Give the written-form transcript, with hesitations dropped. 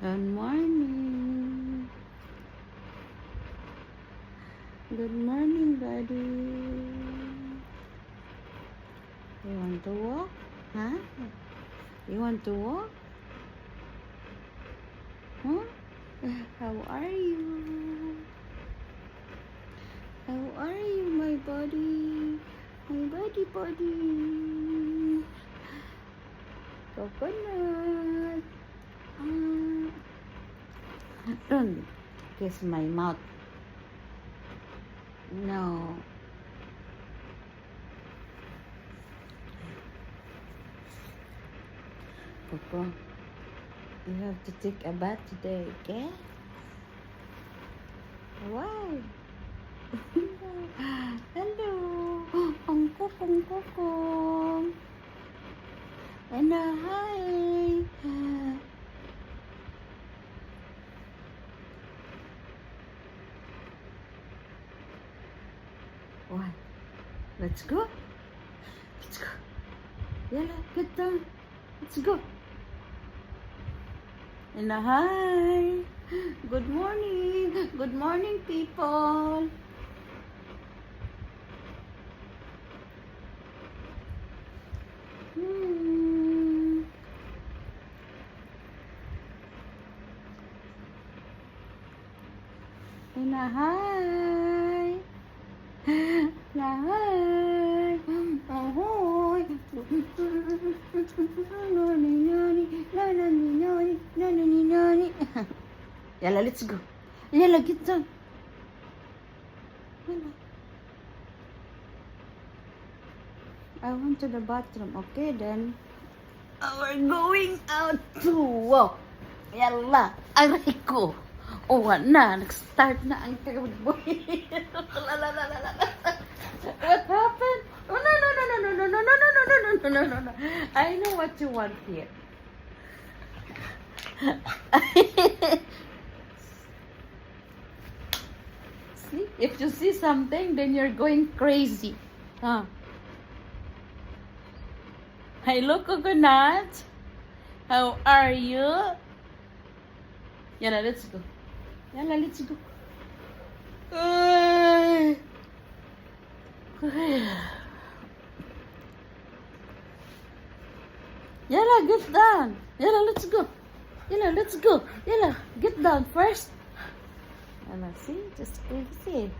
Good morning. Good morning, buddy. You want to walk? Huh? You want to walk? Huh? How are you? How are you, my buddy? My buddy. Coconut. Don't kiss my mouth. No. Coco, you have to take a bath today, okay? Why? Hello. Ang Coco. And hi. What? Let's go. Yalla, get down. Let's go. And hi. Good morning. Good morning, people. And hi. Hi. Ahoy. Yalla, let's go. Yalla, get down. Yalla. I went to the bathroom. Okay, then. We're going out to walk. Yalla, aray ko. O, na, nag-start na ang kagboy. What happened? Oh, no. I know what you want here. See? If you see something, then you're going crazy. Huh? Hello, Coconut. How are you? Yalla, let's go. Yalla, let's go. Yalla, get down. Yalla, let's go. Yalla, get down first. Yalla, see? Just go see.